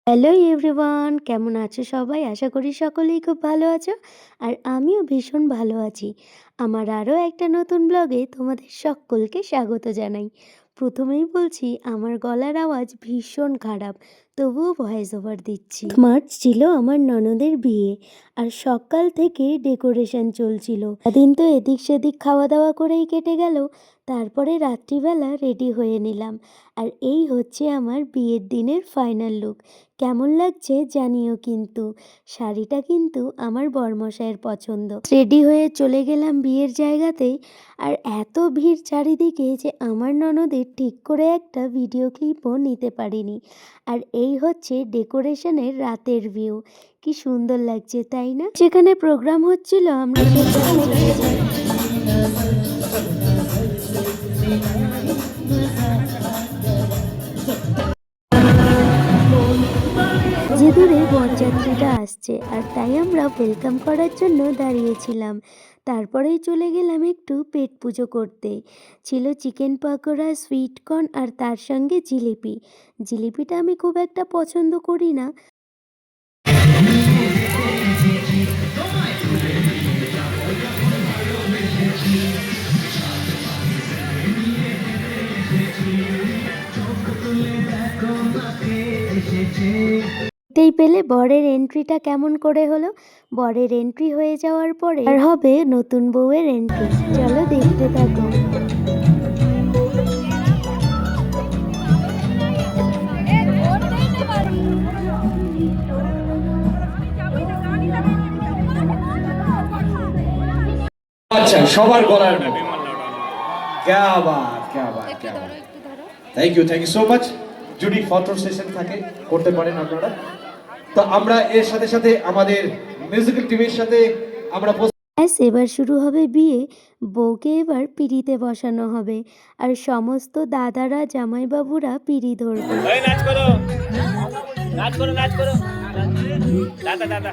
Hello everyone, কেমন আছো সবাই? আশা করি সকলেই খুব ভালো আছো। আর আমিও ভীষণ ভালো আছি। আমার আরও একটা নতুন ব্লগে তোমাদের সকলকে স্বাগত জানাই। প্রথমেই বলছি, আমার গলার আওয়াজ ভীষণ খারাপ, তবুও ভয়েস ওভার দিচ্ছি। মার্চ ছিল আমার ননদের বিয়ে, আর সকাল থেকে ডেকোরেশন চলছিল। দিন তো এদিক সেদিক খাওয়া দাওয়া করেই কেটে গেল। তারপরে রাত্রিবেলা রেডি হয়ে নিলাম, আর এই হচ্ছে আমার বিয়ের দিনের ফাইনাল লুক। কেমন লাগছে জানিও কিন্তু। শাড়িটা কিন্তু আমার বরমশাইয়ের পছন্দ। রেডি হয়ে চলে গেলাম বিয়ের জায়গাতেই, আর এত ভিড় চারিদিকে যে আমার ননদের ঠিক করে একটা ভিডিও ক্লিপও নিতে পারিনি। আর এই হচ্ছে ডেকোরেশনের রাতের ভিউ। কি সুন্দর লাগছে তাই না? যেখানে প্রোগ্রাম হচ্ছিল আমরা সেখানে যেতে চাই। যে দূরে বরযাত্রীরা আসছে, আর তাই আমরা ওয়েলকাম করার জন্য দাঁড়িয়েছিলাম। তারপরেই চলে গেলাম একটু পেট পুজো করতে। ছিল চিকেন পকোড়া, সুইট কর্ন, আর তার সঙ্গে জিলিপি। জিলিপিটা আমি খুব একটা পছন্দ করি না। দেখতেই পেলে বরের এন্ট্রিটা কেমন করে হলো। বরের এন্ট্রি হয়ে যাওয়ার পরে আর হবে নতুন বউয়ের এন্ট্রি। চলো দেখতে থাকো। আচ্ছা, সবার গলার মতো। क्या बात, क्या बात, क्या बात। Thank you so much. যদি ফটো সেশন থাকে করতে পারেন আপনারা। তো আমরা এর সাথে সাথে আমাদের মিউজিক্যাল টিমের সাথে আমরা ব্যাস, এবার শুরু হবে বিয়ে। বউকে এবার পিঁড়িতে বসানো হবে, আর সমস্ত দাদারা জামাইবাবুরা পিঁড়ি ধরবে। নাচ করো, নাচ করো, নাচ করো, দাদা দাদা।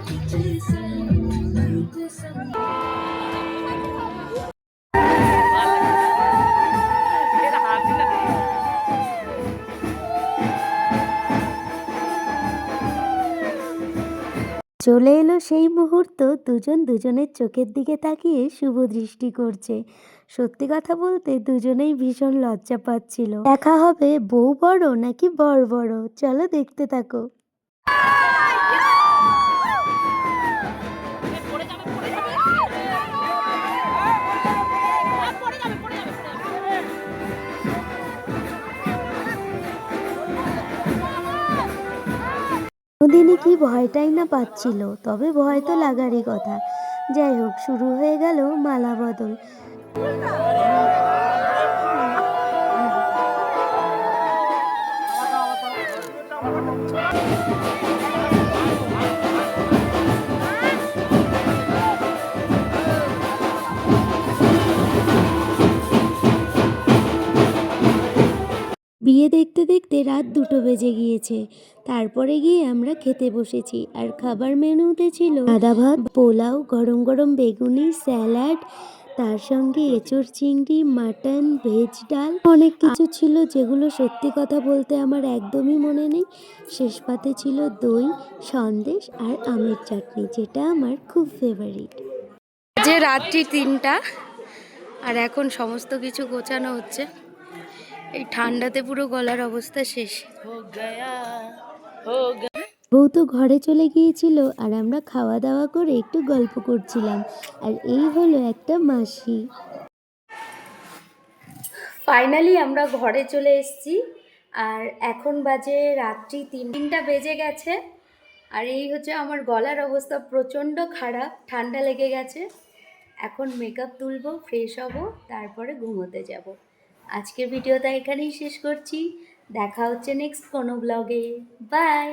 চলে এলো সেই মুহূর্ত, দুজন দুজনের চোখের দিকে তাকিয়ে শুভ দৃষ্টি করছে। সত্যি কথা বলতে দুজনেই ভীষণ লজ্জা পাচ্ছিল। দেখা হবে বউ বড় নাকি বর বড়, চলো দেখতে থাকো। কোনোদিনই কি ভয়টাই না পাচ্ছিল, তবে ভয় তো লাগারই কথা। যাই হোক, শুরু হয়ে গেল মালা বদল। বিয়ে দেখতে দেখতে রাত 2টো বেজে গিয়েছে। তারপরে গিয়ে আমরা খেতে বসেছি, আর খাবার মেনুতে ছিল সাদা ভাত, পোলাও, গরম গরম বেগুনি, স্যালাড, তার সঙ্গে এঁচোড় চিংড়ি, মাটন, ভেজ ডাল, অনেক কিছু ছিল যেগুলো সত্যি কথা বলতে আমার একদমই মনে নেই। শেষ পাতে ছিল দই, সন্দেশ আর আমের চাটনি, যেটা আমার খুব ফেভারিট। যে রাত্রি 3টা, আর এখন সমস্ত কিছু গোছানো হচ্ছে। এই ঠান্ডাতে পুরো গলার অবস্থা শেষ। বউ তো ঘরে চলে গিয়েছিল, আর আমরা খাওয়া দাওয়া করে একটু গল্প করছিলাম। আর এই হলো একটা মাসি। ফাইনালি আমরা ঘরে চলে এসেছি, আর এখন বাজে রাত্রি 3টা বেজে গেছে। আর এই হচ্ছে আমার গলার অবস্থা, প্রচণ্ড খারাপ, ঠান্ডা লেগে গেছে। এখন মেকআপ তুলবো, ফ্রেশ হব, তারপরে ঘুমোতে যাব। আজকের ভিডিওটা এখানেই শেষ করছি। দেখা হচ্ছে নেক্সট কোনো ব্লগে। বাই।